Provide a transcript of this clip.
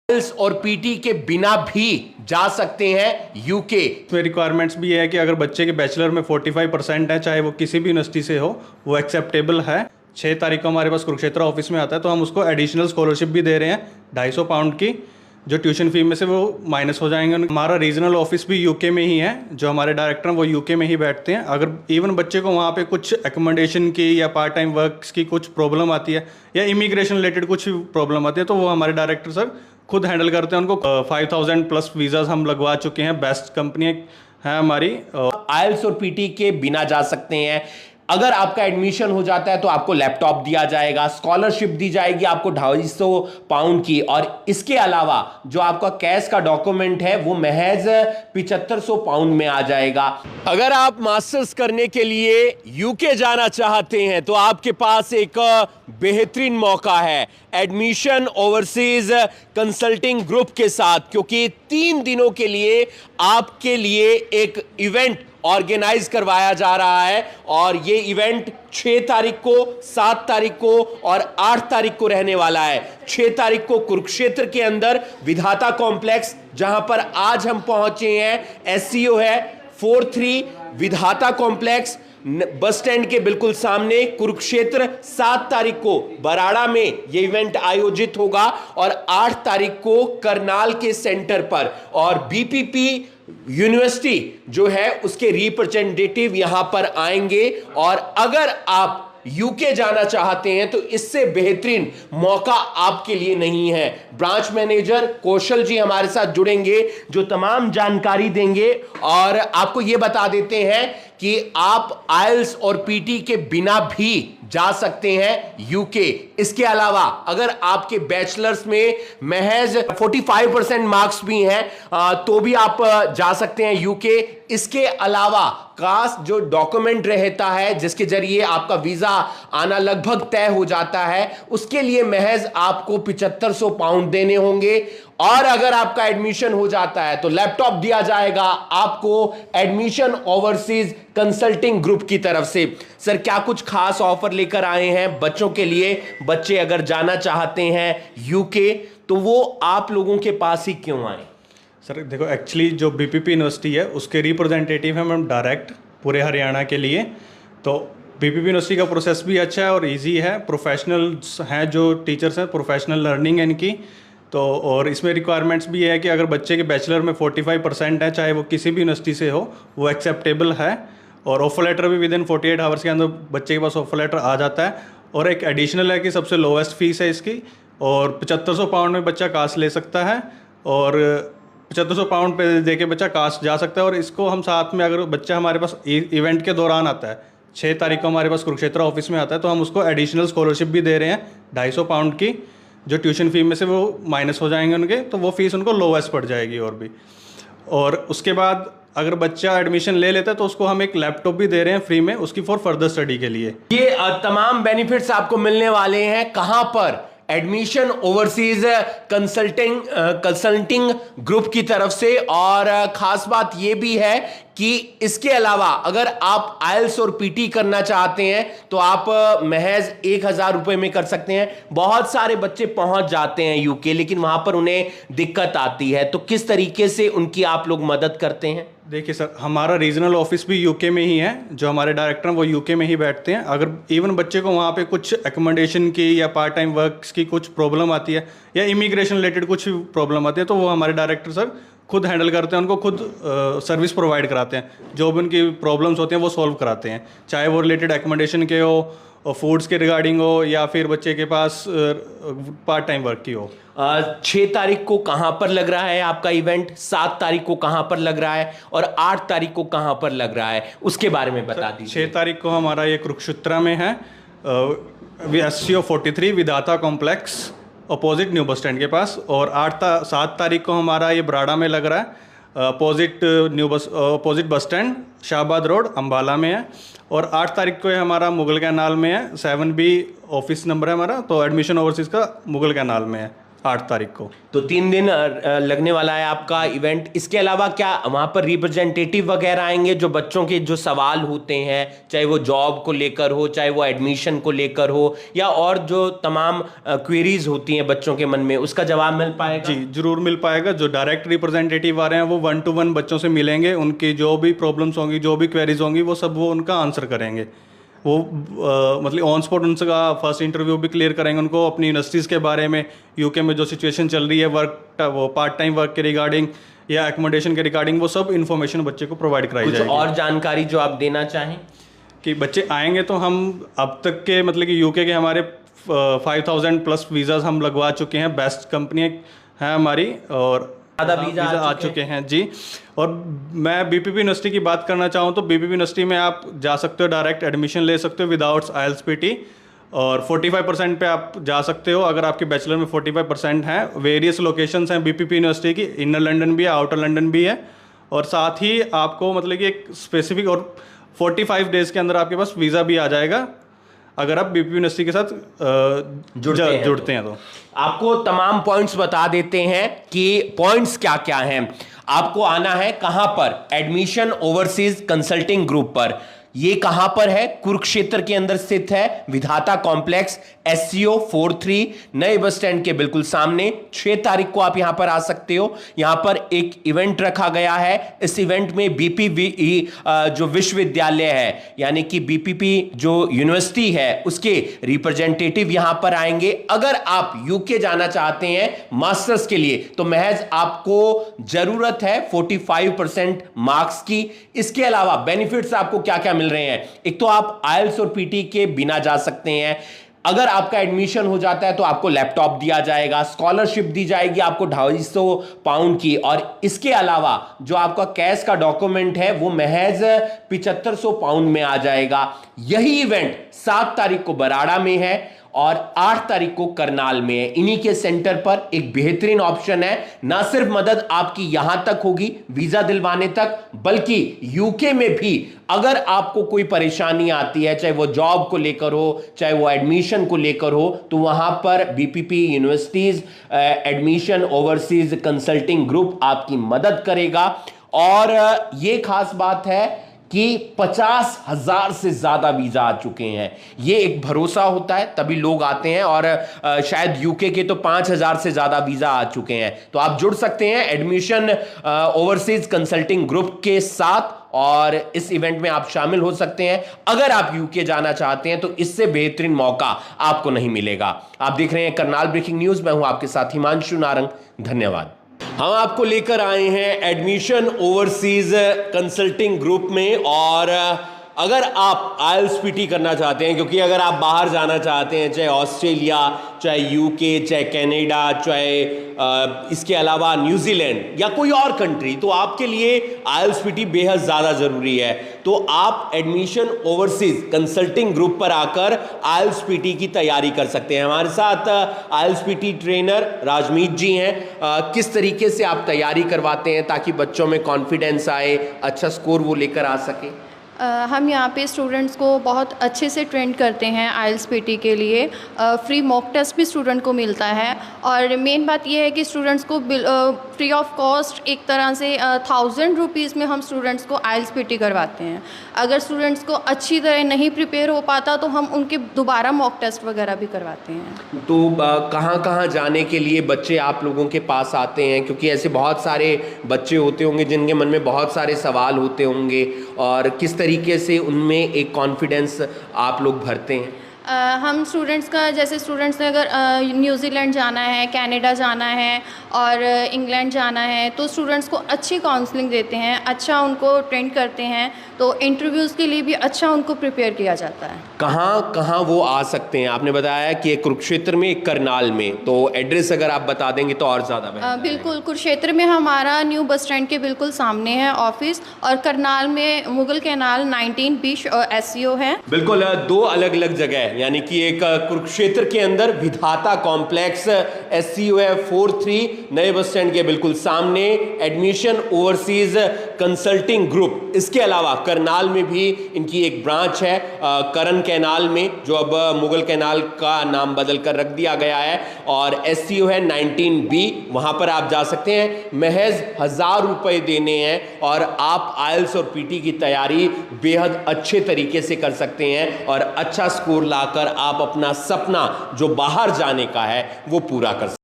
आइल्स और पीटी के बिना भी जा सकते हैं यूके। इसमें रिक्वायरमेंट्स भी है कि अगर बच्चे के बैचलर में 45% है, चाहे वो किसी भी यूनिवर्सिटी से हो, वो एक्सेप्टेबल है। 6 तारीख को हमारे पास कुरुक्षेत्र ऑफिस में आता है, तो हम उसको एडिशनल स्कॉलरशिप भी दे रहे हैं 250 पाउंड की, जो ट्यूशन फी में से वो माइनस हो जाएंगे। हमारा रीजनल ऑफिस भी यूके में ही है, जो हमारे डायरेक्टर हैं वो यूके में ही बैठते हैं। अगर इवन बच्चे को वहाँ पे कुछ एकोमोडेशन की या पार्ट टाइम वर्क्स की कुछ प्रॉब्लम आती है या इमिग्रेशन रिलेटेड कुछ प्रॉब्लम आती है, तो वो हमारे डायरेक्टर सर खुद हैंडल करते हैं। उनको 5000 प्लस वीज़ाज हम लगवा चुके हैं, बेस्ट कंपनी है हमारी। आइल्स और पीटी के बिना जा सकते हैं। अगर आपका एडमिशन हो जाता है तो आपको लैपटॉप दिया जाएगा, स्कॉलरशिप दी जाएगी आपको 250 पाउंड की, और इसके अलावा जो आपका कैश का डॉक्यूमेंट है वो महज 7500 पाउंड में आ जाएगा। अगर आप मास्टर्स करने के लिए यूके जाना चाहते हैं तो आपके पास एक बेहतरीन मौका है एडमिशन ओवरसीज कंसल्टिंग ग्रुप के साथ, क्योंकि 3 दिनों के लिए आपके लिए एक इवेंट ऑर्गेनाइज करवाया जा रहा है। और ये इवेंट 6 तारीख को, 7 तारीख को और 8 तारीख को रहने वाला है। 6 तारीख को कुरुक्षेत्र के अंदर विधाता कॉम्प्लेक्स, जहां पर आज हम पहुंचे हैं, एससीओ है 43 विधाता कॉम्प्लेक्स, बस स्टैंड के बिल्कुल सामने कुरुक्षेत्र। 7 तारीख को बराड़ा में यह इवेंट आयोजित होगा और 8 तारीख को करनाल के सेंटर पर। और बीपीपी यूनिवर्सिटी जो है उसके रिप्रेजेंटेटिव यहां पर आएंगे। और अगर आप यूके जाना चाहते हैं तो इससे बेहतरीन मौका आपके लिए नहीं है। ब्रांच मैनेजर कौशल जी हमारे साथ जुड़ेंगे जो तमाम जानकारी देंगे, और आपको यह बता देते हैं कि आप आइल्स और पीटी के बिना भी जा सकते हैं यूके। इसके अलावा अगर आपके बैचलर्स में महज 45% मार्क्स भी हैं तो भी आप जा सकते हैं यूके। इसके अलावा कास्ट जो डॉक्यूमेंट रहता है जिसके जरिए आपका वीजा आना लगभग तय हो जाता है, उसके लिए महज आपको 7500 पाउंड देने होंगे। और अगर आपका एडमिशन हो जाता है तो लैपटॉप दिया जाएगा आपको एडमिशन ओवरसीज कंसल्टिंग ग्रुप की तरफ से। सर, क्या कुछ खास ऑफर लेकर आए हैं बच्चों के लिए? बच्चे अगर जाना चाहते हैं यूके तो वो आप लोगों के पास ही क्यों आए? सर देखो, एक्चुअली जो बीपीपी यूनिवर्सिटी है उसके रिप्रेजेंटेटिव हैं मैम डायरेक्ट पूरे हरियाणा के लिए। तो बीपीपी यूनिवर्सिटी का प्रोसेस भी अच्छा है और इजी है। प्रोफेशनल्स हैं जो टीचर्स हैं, प्रोफेशनल लर्निंग है इनकी। तो और इसमें रिक्वायरमेंट्स भी है कि अगर बच्चे के बैचलर में 45% है, चाहे वो किसी भी यूनिवर्सिटी से हो, वो एक्सेप्टेबल है। और ऑफर लेटर भी विदिन 48 आवर्स के अंदर बच्चे के पास ऑफर लेटर आ जाता है। और एक एडिशनल है कि सबसे लोवेस्ट फीस है इसकी, और 7500 पाउंड में बच्चा कास्ट ले सकता है, और 7500 पाउंड पे दे के बच्चा कास्ट जा सकता है। और इसको हम साथ में, अगर बच्चा हमारे पास इवेंट के दौरान आता है, 6 तारीख को हमारे पास कुरुक्षेत्र ऑफिस में आता है, तो हम उसको एडिशनल स्कॉलरशिप भी दे रहे हैं 250 पाउंड की, जो ट्यूशन फी में से वो माइनस हो जाएंगे उनके, तो वो फीस उनको लोवेस्ट पड़ जाएगी। और भी, और उसके बाद अगर बच्चा एडमिशन ले लेता है तो उसको हम एक लैपटॉप भी दे रहे हैं फ्री में, उसकी फॉर फर्दर स्टडी के लिए। ये तमाम बेनिफिट्स आपको मिलने वाले हैं कहां पर? एडमिशन ओवरसीज कंसल्टिंग ग्रुप की तरफ से। और खास बात यह भी है कि इसके अलावा अगर आप आइल्स और पीटी करना चाहते हैं तो आप महज 1000 रुपए में कर सकते हैं। बहुत सारे बच्चे पहुंच जाते हैं यूके, लेकिन वहां पर उन्हें दिक्कत आती है, तो किस तरीके से उनकी आप लोग मदद करते हैं? देखिए सर, हमारा रीजनल ऑफिस भी यूके में ही है, जो हमारे डायरेक्टर हैं वो यूके में ही बैठते हैं। अगर इवन बच्चे को वहाँ पे कुछ एकोमोडेशन की या पार्ट टाइम वर्क्स की कुछ प्रॉब्लम आती है या इमिग्रेशन रिलेटेड कुछ प्रॉब्लम आती है, तो वो हमारे डायरेक्टर सर खुद हैंडल करते हैं, उनको खुद सर्विस प्रोवाइड कराते हैं। जो भी उनकी प्रॉब्लम्स होती हैं वो सॉल्व कराते हैं, चाहे वो रिलेटेड एकोमोडेशन के हो, फूड्स के रिगार्डिंग हो, या फिर बच्चे के पास पार्ट टाइम वर्क की हो। 6 तारीख को कहां पर लग रहा है आपका इवेंट? 7 तारीख को कहां पर लग रहा है? और 8 तारीख को कहां पर लग रहा है, उसके बारे में बता दीजिए। 6 तारीख को हमारा ये कुरुक्षेत्र में है, एससीओ 43 विधाता complex opposite new bus stand के पास। और 7 तारीख को हमारा ये बराड़ा में लग रहा है, opposite bus stand Shahabad road Ambala में है। और 8 तारीख को ये हमारा मुगल कैनाल में है, 7B ऑफिस नंबर है हमारा, तो एडमिशन ओवरसीज़ का मुगल कैनाल में है। 8 तारीख को। तो 3 दिन लगने वाला है आपका इवेंट। इसके अलावा क्या वहाँ पर रिप्रेजेंटेटिव वगैरह आएंगे जो बच्चों के जो सवाल होते हैं, चाहे वो जॉब को लेकर हो, चाहे वो एडमिशन को लेकर हो, या और जो तमाम क्वेरीज होती हैं बच्चों के मन में, उसका जवाब मिल पाएगा? जी जरूर मिल पाएगा। जो डायरेक्ट रिप्रेजेंटेटिव आ रहे हैं वो 1 to 1 बच्चों से मिलेंगे, उनकी जो भी प्रॉब्लम्स होंगी, जो भी क्वेरीज होंगी, वो सब वो उनका आंसर करेंगे। वो मतलब ऑन स्पॉट उनका फर्स्ट इंटरव्यू भी क्लियर करेंगे, उनको अपनी यूनिवर्सिटीज़ के बारे में, यूके में जो सिचुएशन चल रही है वो पार्ट टाइम वर्क के रिगार्डिंग या एकोमोडेशन के रिगार्डिंग, वो सब इन्फॉर्मेशन बच्चे को प्रोवाइड कराई जाएगी। और जानकारी जो आप देना चाहें कि बच्चे आएंगे तो हम अब तक के मतलब कि यूके के हमारे 5000 प्लस वीज़ाज हम लगवा चुके हैं, बेस्ट कंपनी है हमारी, और ज़्यादा वीज़ा आ चुके हैं जी। और मैं बीपीपी यूनिवर्सिटी की बात करना चाहूँ तो बीपीपी यूनिवर्सिटी में आप जा सकते हो, डायरेक्ट एडमिशन ले सकते हो विदाउट आईएलटीएस पीटी, और 45% पे आप जा सकते हो अगर आपके बैचलर में 45% है। वेरियस लोकेशंस हैं बीपीपी यूनिवर्सिटी की, इनर लंदन भी है, आउटर लंदन भी है, और साथ ही आपको मतलब कि एक स्पेसिफिक और 45 डेज़ के अंदर आपके पास वीज़ा भी आ जाएगा अगर आप बीपीपी यूनिवर्सिटी के साथ जुड़ते हैं तो। आपको तमाम पॉइंट्स बता देते हैं कि पॉइंट्स क्या क्या हैं। आपको आना है कहां पर? एडमिशन ओवरसीज कंसल्टिंग ग्रुप पर। ये कहां पर है? कुरुक्षेत्र के अंदर स्थित है, विधाता कॉम्प्लेक्स, SCO 43, नए बस स्टैंड के बिल्कुल सामने। 6 तारीख को आप यहां पर आ सकते हो। यहां पर एक इवेंट रखा गया है। इस इवेंट में बीपीपी जो विश्वविद्यालय है, यानी कि बीपीपी जो यूनिवर्सिटी है, उसके रिप्रेजेंटेटिव यहां पर आएंगे। अगर आप यूके जाना चाहते हैं मास्टर्स के लिए तो महज आपको जरूरत है 45% मार्क्स की। इसके अलावा बेनिफिट्स आपको क्या क्या मिल रहे हैं? एक तो आप आईएलटीएस और पीटी के बिना जा सकते हैं। अगर आपका एडमिशन हो जाता है तो आपको लैपटॉप दिया जाएगा, स्कॉलरशिप दी जाएगी आपको 250 पाउंड की, और इसके अलावा जो आपका कैश का डॉक्यूमेंट है वो महज 7500 पाउंड में आ जाएगा। यही इवेंट 7 तारीख को बराड़ा में है और 8 तारीख को करनाल में है। इन्हीं के सेंटर पर एक बेहतरीन ऑप्शन है। ना सिर्फ मदद आपकी यहां तक होगी वीजा दिलवाने तक, बल्कि यूके में भी अगर आपको कोई परेशानी आती है, चाहे वो जॉब को लेकर हो, चाहे वो एडमिशन को लेकर हो, तो वहां पर BPP universities admission overseas consulting group आपकी मदद करेगा। और यह खास बात है कि 50,000 से ज्यादा वीजा आ चुके हैं। ये एक भरोसा होता है तभी लोग आते हैं, और शायद यूके के तो 5,000 से ज्यादा वीजा आ चुके हैं। तो आप जुड़ सकते हैं एडमिशन ओवरसीज कंसल्टिंग ग्रुप के साथ, और इस इवेंट में आप शामिल हो सकते हैं। अगर आप यूके जाना चाहते हैं तो इससे बेहतरीन मौका आपको नहीं मिलेगा। आप देख रहे हैं करनाल ब्रेकिंग न्यूज, मैं हूं आपके साथ हिमांशु नारंग। धन्यवाद। हम आपको लेकर आए हैं एडमिशन ओवरसीज कंसल्टिंग ग्रुप में, और अगर आप आईएलटीएस पीटी करना चाहते हैं, क्योंकि अगर आप बाहर जाना चाहते हैं, चाहे ऑस्ट्रेलिया, चाहे यूके, चाहे कनाडा, चाहे इसके अलावा न्यूजीलैंड या कोई और कंट्री, तो आपके लिए आईएलटीएस पीटी बेहद ज़्यादा ज़रूरी है। तो आप एडमिशन ओवरसीज कंसल्टिंग ग्रुप पर आकर आईएलटीएस पीटी की तैयारी कर सकते हैं। हमारे साथ आईएलटीएस पीटी ट्रेनर राजमीत जी हैं। किस तरीके से आप तैयारी करवाते हैं ताकि बच्चों में कॉन्फिडेंस आए, अच्छा स्कोर वो लेकर आ सके? हम यहाँ पे स्टूडेंट्स को बहुत अच्छे से ट्रेन करते हैं आईएलटीएस पीटी के लिए। फ्री मॉक टेस्ट भी स्टूडेंट को मिलता है, और मेन बात यह है कि स्टूडेंट्स को फ्री ऑफ कॉस्ट एक तरह से 1000 रुपीज़ में हम स्टूडेंट्स को आईएलटीएस पीटी करवाते हैं। अगर स्टूडेंट्स को अच्छी तरह नहीं प्रिपेयर हो पाता तो हम उनके दोबारा मॉक टेस्ट वगैरह भी करवाते हैं। तो कहाँ कहाँ जाने के लिए बच्चे आप लोगों के पास आते हैं? क्योंकि ऐसे बहुत सारे बच्चे होते होंगे जिनके मन में बहुत सारे सवाल होते होंगे, और किस तरीके से उनमें एक कॉन्फिडेंस आप लोग भरते हैं? हम स्टूडेंट्स का, जैसे स्टूडेंट्स ने अगर न्यूजीलैंड जाना है, कनाडा जाना है और इंग्लैंड जाना है, तो स्टूडेंट्स को अच्छी काउंसलिंग देते हैं, अच्छा उनको ट्रेन करते हैं, तो इंटरव्यूज़ के लिए भी अच्छा उनको प्रिपेयर किया जाता है। कहाँ कहाँ वो आ सकते हैं? आपने बताया कि एक कुरुक्षेत्र में, एक करनाल में, तो एड्रेस अगर आप बता देंगे तो और ज़्यादा बेहतर। बिल्कुल, कुरुक्षेत्र में हमारा न्यू बस स्टैंड के बिल्कुल सामने है ऑफिस, और करनाल में मुगल कैनाल 19B SCO है। बिल्कुल, 2 अलग अलग जगह यानी कि एक कुरुक्षेत्र के अंदर विधाता कॉम्प्लेक्स, SCO है 43, नए बस स्टैंड के बिल्कुल सामने, एडमिशन ओवरसीज कंसल्टिंग ग्रुप। इसके अलावा करनाल में भी इनकी एक ब्रांच है, करण कैनाल में, जो अब मुगल कैनाल का नाम बदल कर रख दिया गया है, और SCO है 19B, वहां पर आप जा सकते हैं। महज 1000 रुपए देने हैं और आप आइल्स और PT की तैयारी बेहद अच्छे तरीके से कर सकते हैं और अच्छा स्कोर लाकर आप अपना सपना जो बाहर जाने का है वो पूरा कर सकते हैं।